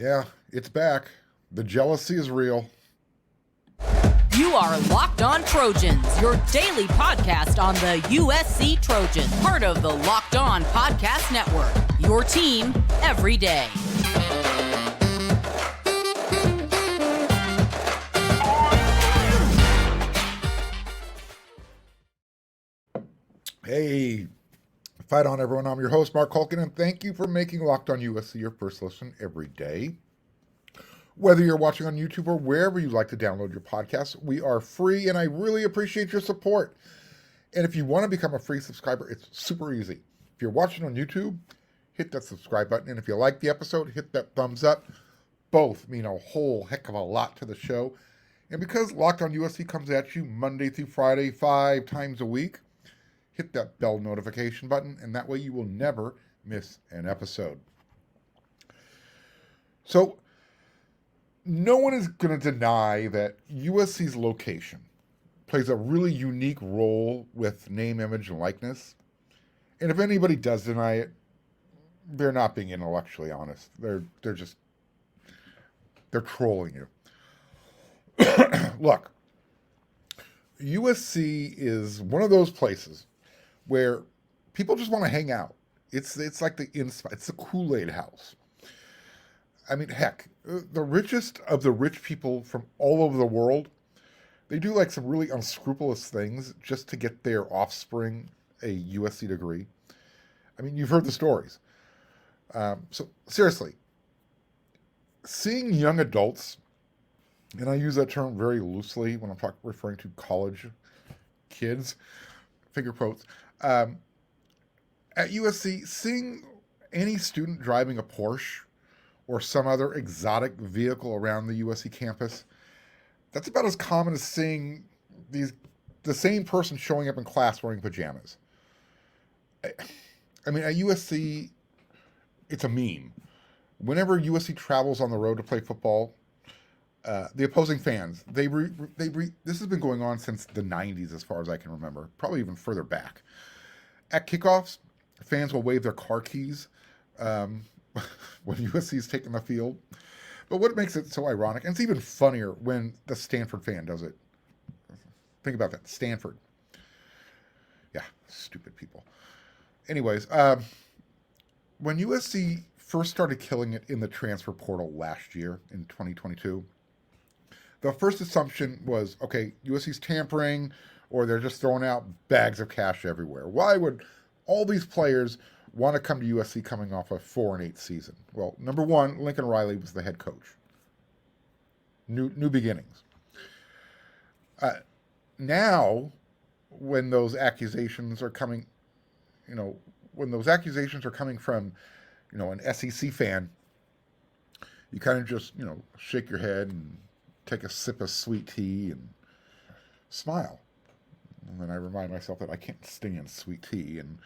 Yeah, it's back. The jealousy is real. You are Locked On Trojans, your daily podcast on the USC Trojans, part of the Locked On Podcast Network, your team every day. Hey, fight on, everyone. I'm your host, Mark Culkin, and thank you for making Locked On USC your first listen every day. Whether you're watching on YouTube or wherever you like to download your podcasts, we are free, and I really appreciate your support. And if you want to become a free subscriber, it's super easy. If you're watching on YouTube, hit that subscribe button, and if you like the episode, hit that thumbs up. Both mean a whole heck of a lot to the show. And because Locked On USC comes at you Monday through Friday, 5 times a week, hit that bell notification button, and that way you will never miss an episode. So, no one is going to deny that USC's location plays a really unique role with name, image, and likeness. And if anybody does deny it, they're not being intellectually honest. They're trolling you. Look, USC is one of those places where people just want to hang out. It's like it's the Kool-Aid house. I mean, heck, the richest of the rich people from all over the world, they do like some really unscrupulous things just to get their offspring a USC degree. I mean, you've heard the stories. So seriously, seeing young adults, and I use that term very loosely when I'm referring to college kids, finger quotes, at USC, seeing any student driving a Porsche or some other exotic vehicle around the USC campus, that's about as common as seeing the same person showing up in class wearing pajamas. I mean, at USC, it's a meme. Whenever USC travels on the road to play football, the opposing fans, this has been going on since the 90s as far as I can remember, probably even further back. At kickoffs, fans will wave their car keys when USC is taking the field. But what makes it so ironic, and it's even funnier when the Stanford fan does it. Think about that, Stanford. Yeah, stupid people. Anyways, when USC first started killing it in the transfer portal last year in 2022, the first assumption was, okay, USC's tampering, or they're just throwing out bags of cash everywhere. Why would all these players want to come to USC coming off a 4-8 season? Well, number one, Lincoln Riley was the head coach. New beginnings. Now, when those accusations are coming, from, an SEC fan, you kind of just, shake your head and take a sip of sweet tea and smile. And then I remind myself that I can't stand sweet tea, and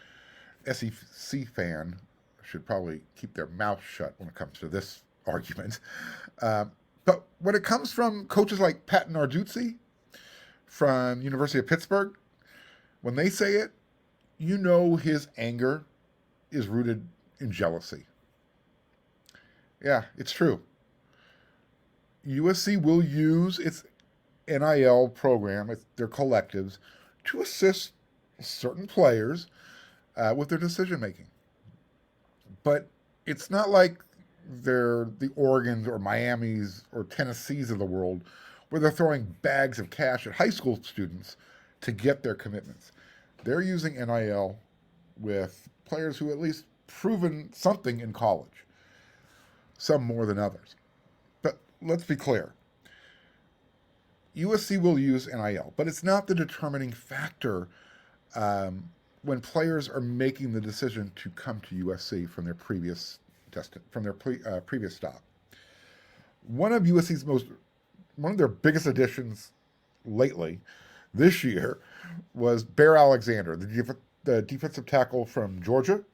SEC fan should probably keep their mouth shut when it comes to this argument. But when it comes from coaches like Pat Narduzzi from University of Pittsburgh, when they say it, his anger is rooted in jealousy. Yeah, it's true. USC will use its NIL program, their collectives, to assist certain players with their decision making. But it's not like they're the Oregons or Miamis or Tennessees of the world where they're throwing bags of cash at high school students to get their commitments. They're using NIL with players who at least proven something in college, some more than others. But let's be clear. USC will use NIL, but it's not the determining factor when players are making the decision to come to USC from their previous stop. One of their biggest additions lately, this year, was Bear Alexander, the defensive tackle from Georgia,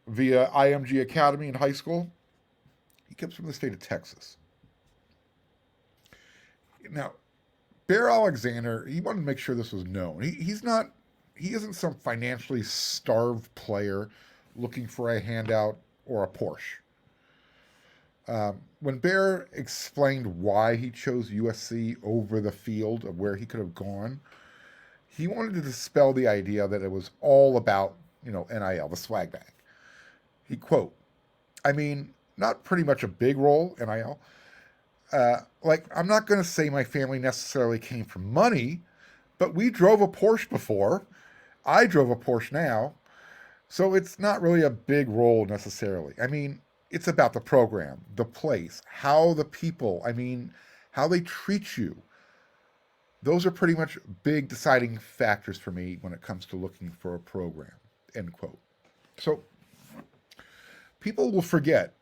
via IMG Academy in high school. He comes from the state of Texas. Now, Bear Alexander, he wanted to make sure this was known. He isn't some financially starved player looking for a handout or a Porsche. When Bear explained why he chose USC over the field of where he could have gone, he wanted to dispel the idea that it was all about, NIL, the swag bag. He quote, I mean, not pretty much a big role, NIL. I'm not going to say my family necessarily came from money, but we drove a Porsche before. I drove a Porsche now. So it's not really a big role necessarily. I mean, it's about the program, the place, how the people, how they treat you. Those are pretty much big deciding factors for me when it comes to looking for a program, end quote. So people will forget,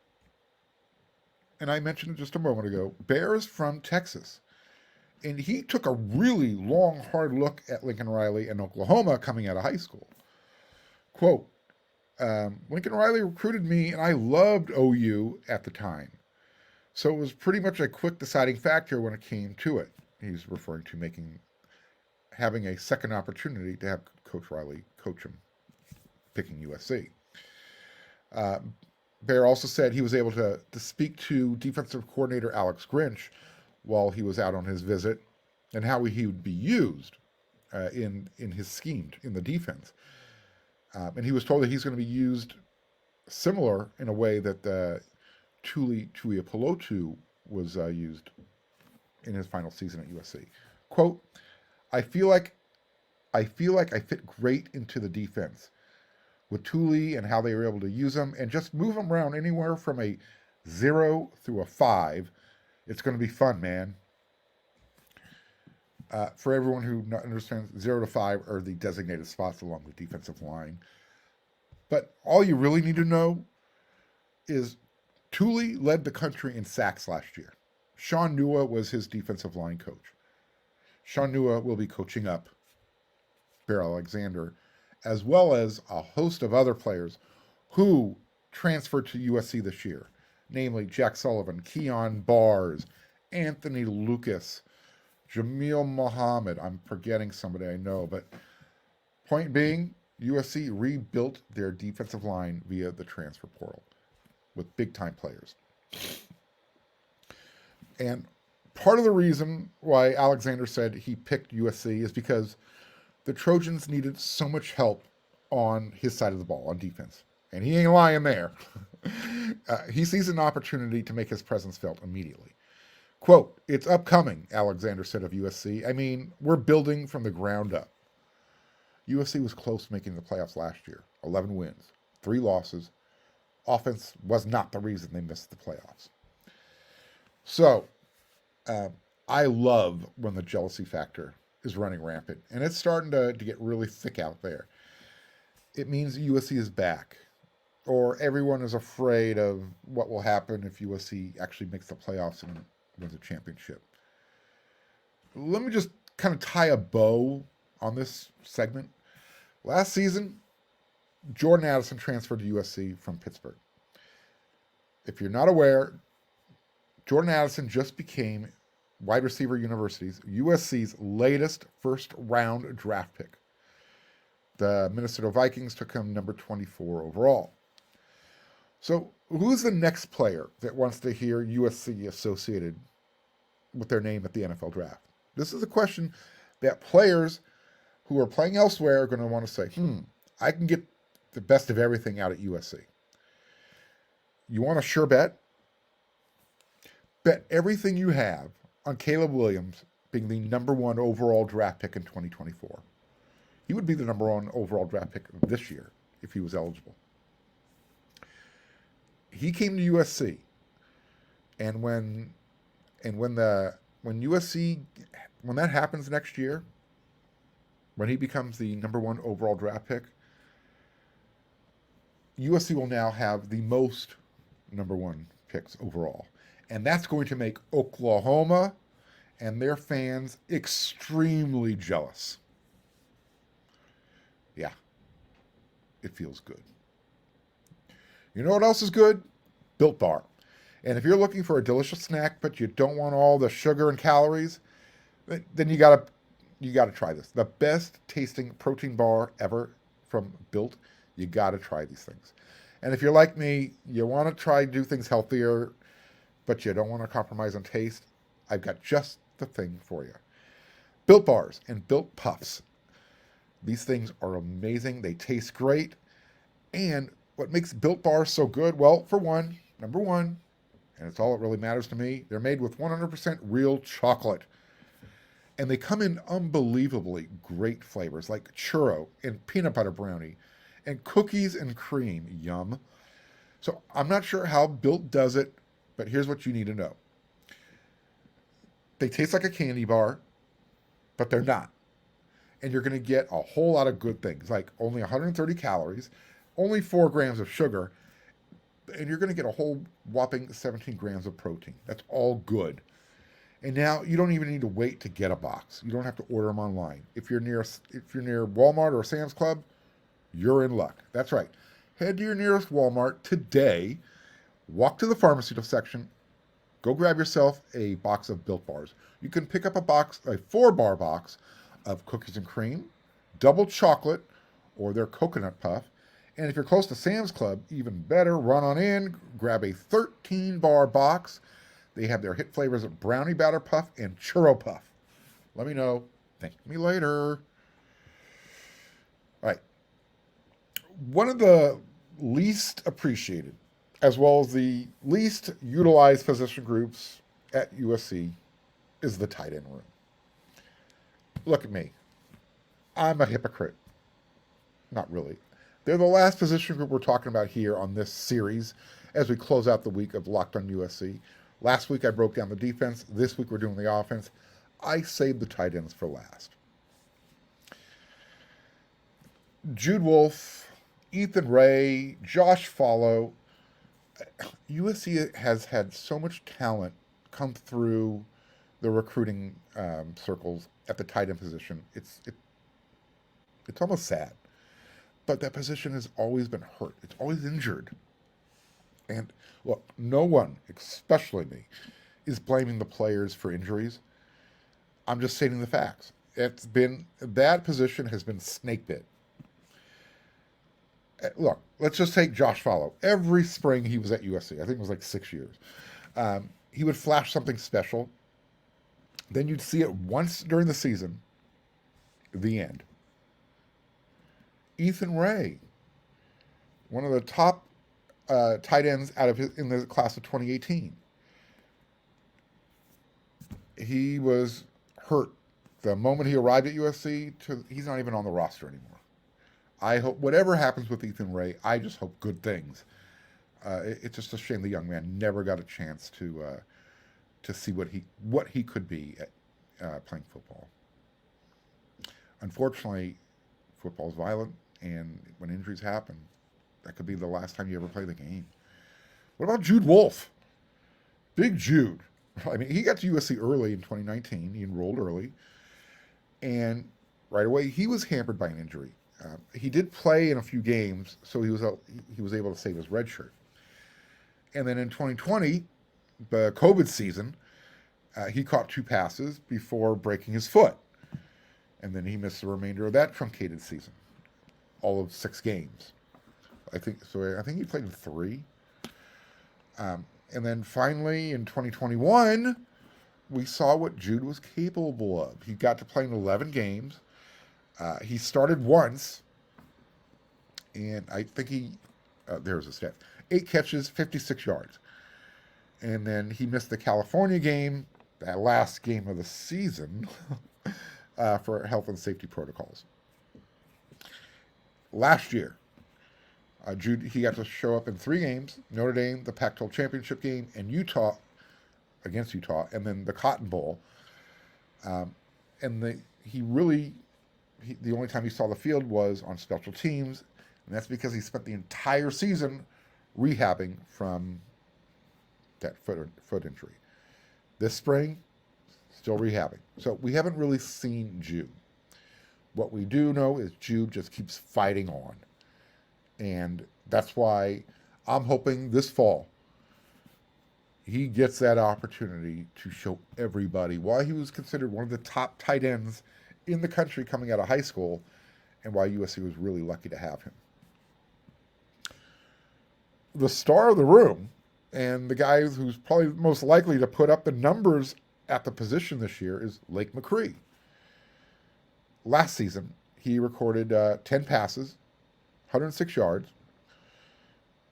and I mentioned it just a moment ago, Bear is from Texas. And he took a really long, hard look at Lincoln Riley and Oklahoma coming out of high school. Quote, Lincoln Riley recruited me, and I loved OU at the time. So it was pretty much a quick deciding factor when it came to it. He's referring to having a second opportunity to have Coach Riley coach him, picking USC. Bear also said he was able to speak to defensive coordinator Alex Grinch while he was out on his visit and how he would be used in his scheme in the defense. And he was told that he's going to be used similar in a way that Tuli Tuiapelotu was used in his final season at USC. Quote, I feel like I fit great into the defense with Tuli and how they were able to use him and just move him around anywhere from a 0 through a 5. It's going to be fun, man. For everyone who understands, 0 to 5 are the designated spots along the defensive line. But all you really need to know is Tuli led the country in sacks last year. Sean Nua was his defensive line coach. Sean Nua will be coaching up Bear Alexander, as well as a host of other players who transferred to USC this year, namely Jack Sullivan, Keon Bars, Anthony Lucas, Jamil Muhammad. I'm forgetting somebody I know, but point being, USC rebuilt their defensive line via the transfer portal with big-time players. And part of the reason why Alexander said he picked USC is because the Trojans needed so much help on his side of the ball, on defense. And he ain't lying there. He sees an opportunity to make his presence felt immediately. Quote, it's upcoming, Alexander said of USC. I mean, we're building from the ground up. USC was close to making the playoffs last year. 11 wins, 3 losses. Offense was not the reason they missed the playoffs. So, I love when the jealousy factor is running rampant. And it's starting to get really thick out there. It means USC is back. Or everyone is afraid of what will happen if USC actually makes the playoffs and wins a championship. Let me just kind of tie a bow on this segment. Last season, Jordan Addison transferred to USC from Pittsburgh. If you're not aware, Jordan Addison just became wide receiver university's USC's latest first-round draft pick. The Minnesota Vikings took him number 24 overall. So who's the next player that wants to hear USC associated with their name at the NFL draft? This is a question that players who are playing elsewhere are going to want to say, I can get the best of everything out at USC. You want a sure bet? Bet everything you have on Caleb Williams being the number 1 overall draft pick in 2024. He would be the number 1 overall draft pick this year if he was eligible. He came to USC, and when that happens next year, when he becomes the number 1 overall draft pick, USC will now have the most number 1 picks overall. And that's going to make Oklahoma and their fans extremely jealous. Yeah, it feels good. You know what else is good? Built Bar. And if you're looking for a delicious snack, but you don't want all the sugar and calories, then you gotta try this. The best tasting protein bar ever from Built. You gotta try these things. And if you're like me, you want to try to do things healthier, but you don't want to compromise on taste, I've got just the thing for you. Built Bars and Built Puffs. These things are amazing. They taste great. And what makes Built Bars so good? Well, for one, number one, and it's all that really matters to me, they're made with 100% real chocolate. And they come in unbelievably great flavors like churro and peanut butter brownie and cookies and cream. Yum. So I'm not sure how Built does it, but here's what you need to know. They taste like a candy bar, but they're not. And you're going to get a whole lot of good things, like only 130 calories, only 4 grams of sugar, and you're going to get a whole whopping 17 grams of protein. That's all good. And now you don't even need to wait to get a box. You don't have to order them online. If you're near Walmart or Sam's Club, you're in luck. That's right. Head to your nearest Walmart today, walk to the pharmaceutical section, go grab yourself a box of Built Bars. You can pick up a 4-bar box of cookies and cream, double chocolate, or their coconut puff. And if you're close to Sam's Club, even better, run on in, grab a 13-bar box. They have their hit flavors of brownie batter puff and churro puff. Let me know. Thank me later. All right. One of the least appreciated, as well as the least utilized position groups at USC is the tight end room. Look at me. I'm a hypocrite. Not really. They're the last position group we're talking about here on this series as we close out the week of Locked on USC. Last week I broke down the defense. This week we're doing the offense. I saved the tight ends for last. Jude Wolfe, Ethan Ray, Josh Follow. USC has had so much talent come through the recruiting circles at the tight end position. It's almost sad. But that position has always been hurt. It's always injured. And look, no one, especially me, is blaming the players for injuries. I'm just stating the facts. That position has been snake bit. Look, let's just take Josh Follow. Every spring he was at USC. I think it was like 6 years. He would flash something special. Then you'd see it once during the season. The end. Ethan Ray, one of the top tight ends in the class of 2018. He was hurt the moment he arrived at USC. He's not even on the roster anymore. I hope whatever happens with Ethan Ray, I just hope good things. It's just a shame the young man never got a chance to see what he could be at playing football. Unfortunately, football's violent. And when injuries happen, that could be the last time you ever play the game. What about Jude Wolfe? Big Jude. I mean, he got to USC early in 2019. He enrolled early. And right away, he was hampered by an injury. He did play in a few games, so he was able to save his red shirt. And then in 2020, the COVID season, he caught 2 passes before breaking his foot. And then he missed the remainder of that truncated season. All of 6 games. I think he played in 3. And then finally in 2021, we saw what Jude was capable of. He got to play in 11 games. He started once, and I think there's a stat. 8 catches, 56 yards. And then he missed the California game, that last game of the season, for health and safety protocols. Last year, Jude, he got to show up in 3 games, Notre Dame, the Pac-12 championship game, and against Utah, and then the Cotton Bowl. And the only time he saw the field was on special teams, and that's because he spent the entire season rehabbing from that foot injury. This spring, still rehabbing. So we haven't really seen Jude. What we do know is Jude just keeps fighting on. And that's why I'm hoping this fall he gets that opportunity to show everybody why he was considered one of the top tight ends in the country coming out of high school and why USC was really lucky to have him. The star of the room, And the guy who's probably most likely to put up the numbers at the position this year is Lake McCree. Last season, he recorded 10 passes, 106 yards,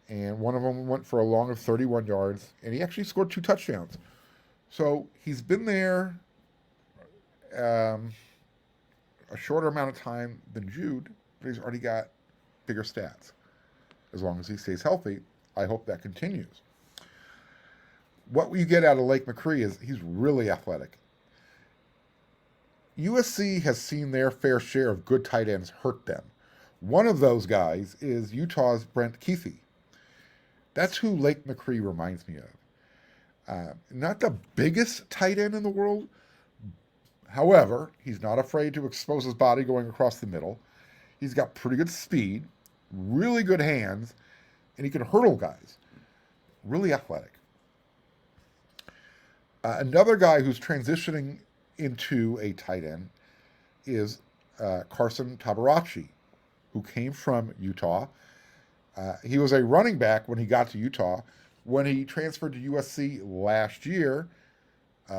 and one of them went for a long of 31 yards, and he actually scored 2 touchdowns. So he's been there a shorter amount of time than Jude, but he's already got bigger stats. As long as he stays healthy, I hope that continues. What you get out of Lake McCree is he's really athletic. USC has seen their fair share of good tight ends hurt them. One of those guys is Utah's Brent Keithy. That's who Lake McCree reminds me of. Not the biggest tight end in the world. However, he's not afraid to expose his body going across the middle. He's got pretty good speed, really good hands, and he can hurdle guys. Really athletic. Another guy who's transitioning into a tight end is Carson Tabarachi, who came from Utah. He was a running back when he got to Utah. When he transferred to USC last year,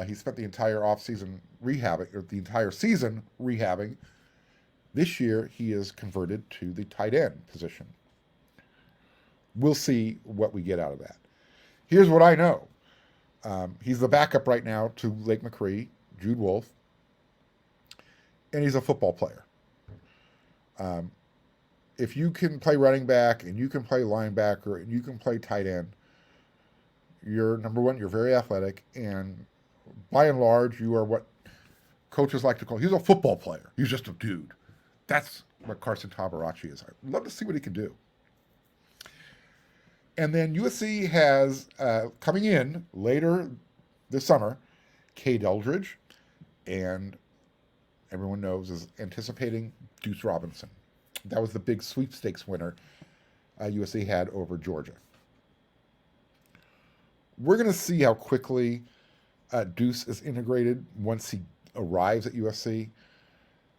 he spent the entire offseason rehabbing, or the entire season rehabbing. This year, he is converted to the tight end position. We'll see what we get out of that. Here's what I know. He's the backup right now to Lake McCree, Jude Wolfe, and he's a football player. If you can play running back, and you can play linebacker, and you can play tight end, you're, number one, you're very athletic, and by and large, you are what coaches like to call, he's a football player. He's just a dude. That's what Carson Tabarachi is. I'd love to see what he can do. And then USC has, coming in later this summer, Cade Eldridge, and everyone knows is anticipating Deuce Robinson. That was the big sweepstakes winner USC had over Georgia. We're going to see how quickly Deuce is integrated once he arrives at USC.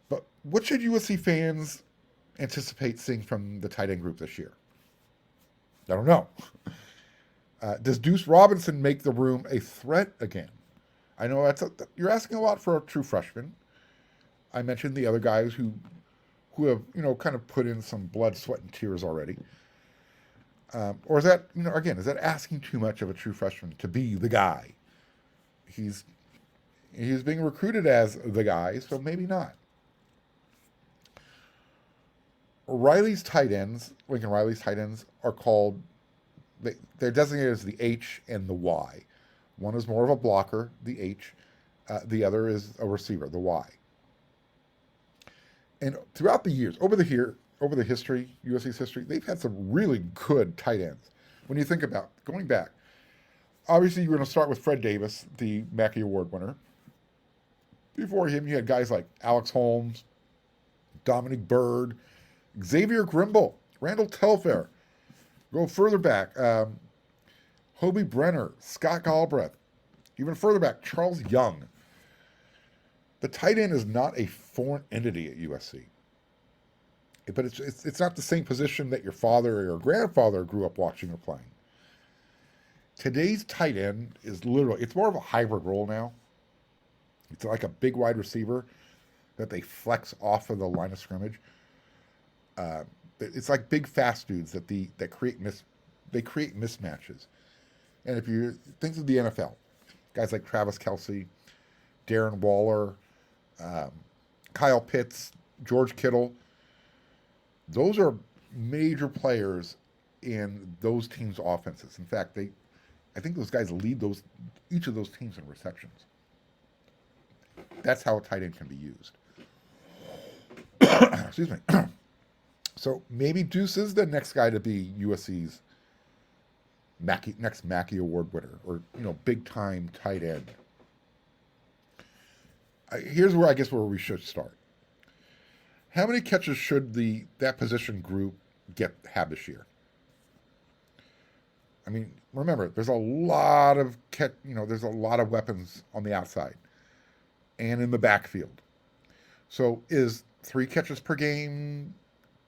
But what should USC fans anticipate seeing from the tight end group this year? I don't know. Does Deuce Robinson make the room a threat again? I know you're asking a lot for a true freshman. I mentioned the other guys who have, kind of put in some blood, sweat, and tears already. Or is that, again, is that asking too much of a true freshman to be the guy? He's being recruited as the guy, so maybe not. Lincoln Riley's tight ends are called, they're designated as the H and the Y. One is more of a blocker, the H. The other is a receiver, the Y. And throughout the years, over the history, USC's history, they've had some really good tight ends. When you think about going back, obviously you're going to start with Fred Davis, the Mackey Award winner. Before him, you had guys like Alex Holmes, Dominic Byrd, Xavier Grimble, Randall Telfair. Go further back, Hobie Brenner, Scott Galbraith. Even further back, Charles Young. The tight end is not a foreign entity at USC. But it's not the same position that your father or your grandfather grew up watching or playing. Today's tight end is literally, it's more of a hybrid role now. It's like a big wide receiver that they flex off of the line of scrimmage. It's like big fast dudes that create mismatches. And if you think of the NFL, guys like Travis Kelce, Darren Waller, Kyle Pitts, George Kittle, those are major players in those teams' offenses. In fact, I think those guys lead each of those teams in receptions. That's how a tight end can be used. Excuse me. So maybe Deuce is the next guy to be USC's next Mackey Award winner, or big time tight end. Here's where we should start. How many catches should that position group have this year? I mean, remember, there's a lot of weapons on the outside and in the backfield. So is 3 catches per game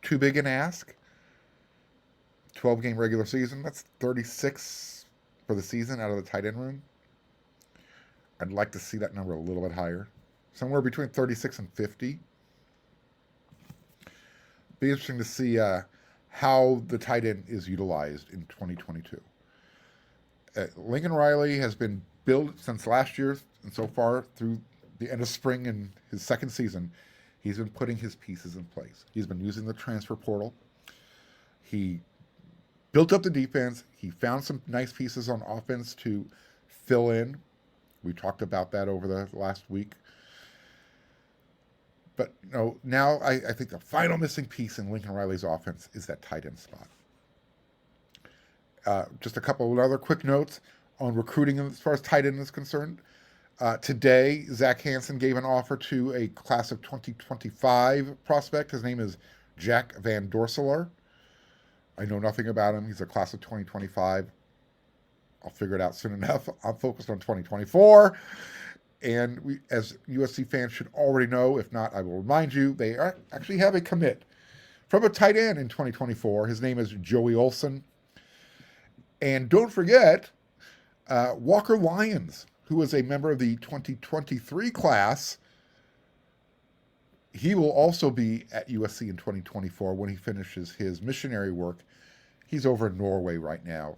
too big an ask? 12-game regular season, that's 36 for the season out of the tight end room. I'd like to see that number a little bit higher, somewhere between 36 and 50. Be interesting to see how the tight end is utilized in 2022. Lincoln Riley has been built since last year, and so far through the end of spring and his second season, he's been putting his pieces in place. He's been using the transfer portal. He built up the defense. He found some nice pieces on offense to fill in. We talked about that over the last week. But now I think the final missing piece in Lincoln Riley's offense is that tight end spot. Just a couple of other quick notes on recruiting as far as tight end is concerned. Today, Zach Hansen gave an offer to a class of 2025 prospect. His name is Jack Van Dorselaar. I know nothing about him. He's a class of 2025. I'll figure it out soon enough. I'm focused on 2024. And we, as USC fans, should already know. If not, I will remind you, they actually have a commit from a tight end in 2024. His name is Joey Olson. And don't forget, Walker Lyons, who is a member of the 2023 class. He will also be at USC in 2024 when he finishes his missionary work. He's over in Norway right now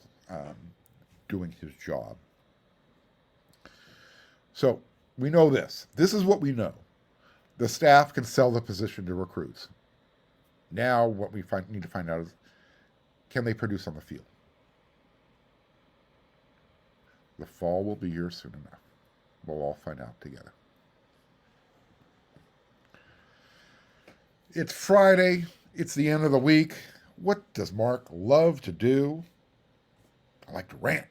doing his job. So we know this. This is what we know. The staff can sell the position to recruits. Now what we need to find out is, can they produce on the field? The fall will be here soon enough. We'll all find out together. It's Friday. It's the end of the week. What does Mark love to do? I like to rant.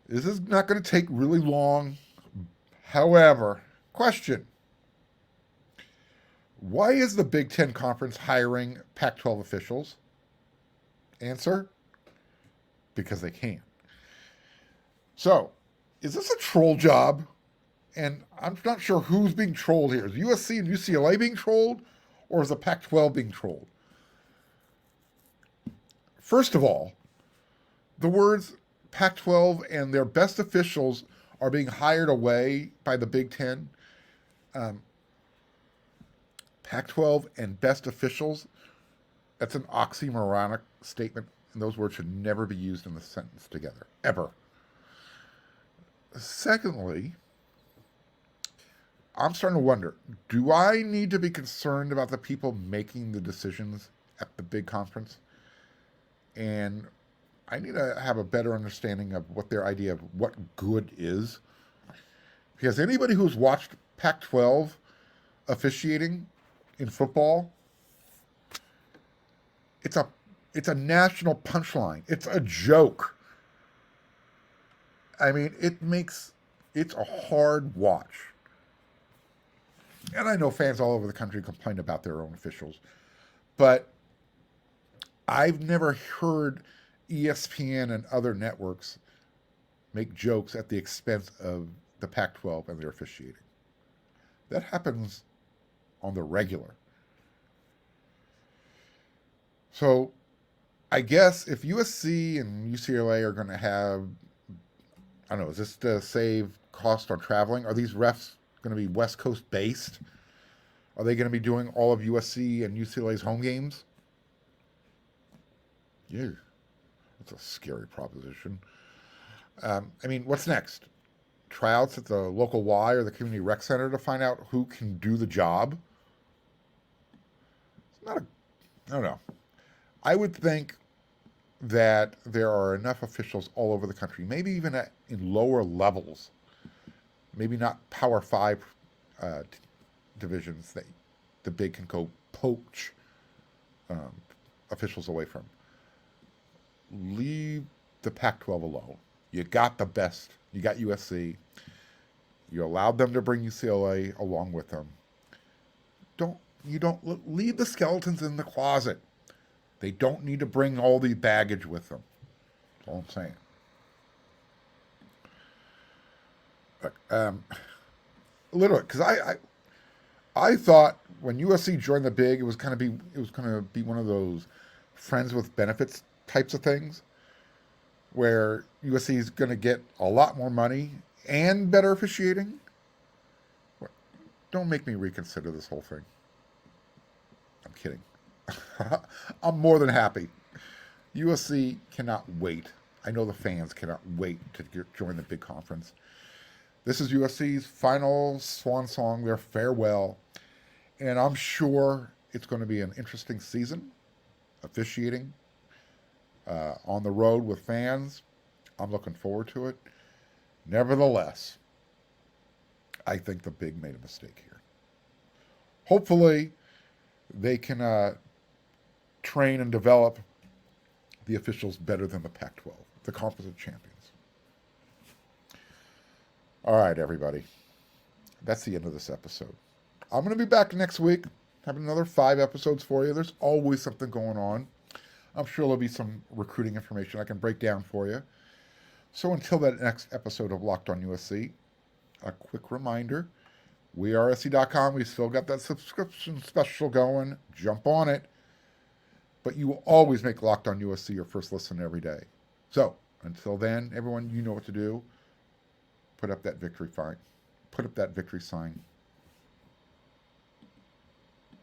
This is not going to take really long. However, question. Why is the Big Ten Conference hiring Pac-12 officials? Answer, because they can. So, is this a troll job? And I'm not sure who's being trolled here. Is USC and UCLA being trolled? Or is the Pac-12 being trolled? First of all, the words Pac-12 and their best officials are being hired away by the Big Ten. Pac-12 and best officials, that's an oxymoronic statement, and those words should never be used in a sentence together, ever. Secondly, I'm starting to wonder, do I need to be concerned about the people making the decisions at the big conference? And I need to have a better understanding of what their idea of what good is. Because anybody who's watched Pac-12 officiating in football, it's a national punchline. It's a joke. I mean, it's a hard watch. And I know fans all over the country complain about their own officials, but I've never heard ESPN and other networks make jokes at the expense of the Pac-12 and their officiating. That happens on the regular. So I guess if USC and UCLA are going to have, I don't know, is this to save cost on traveling? Are these refs going to be West Coast based? Are they going to be doing all of USC and UCLA's home games? Yeah, that's a scary proposition. I mean, what's next? Tryouts at the local Y or the community rec center to find out who can do the job? It's not I don't know. I would think that there are enough officials all over the country, maybe even in lower levels, maybe not Power 5 divisions that the big can go poach officials away from. Leave the Pac-12 alone. You got the best. You got USC. You allowed them to bring UCLA along with them. Leave the skeletons in the closet. They don't need to bring all the baggage with them. That's all I'm saying. Literally, because I thought when USC joined the big, it was going to be one of those friends with benefits types of things, where USC is going to get a lot more money and better officiating. Don't make me reconsider this whole thing. I'm kidding. I'm more than happy. USC cannot wait. I know the fans cannot wait to join the big conference. This is USC's final swan song, their farewell. And I'm sure it's going to be an interesting season, officiating, on the road with fans. I'm looking forward to it. Nevertheless, I think the Big made a mistake here. Hopefully, they can train and develop the officials better than the Pac-12, the Conference of Champions. All right, everybody. That's the end of this episode. I'm going to be back next week, having another 5 episodes for you. There's always something going on. I'm sure there'll be some recruiting information I can break down for you. So until that next episode of Locked On USC, a quick reminder, wearesc.com. We still got that subscription special going. Jump on it. But you will always make Locked On USC your first listen every day. So until then, everyone, you know what to do. Put up that victory sign.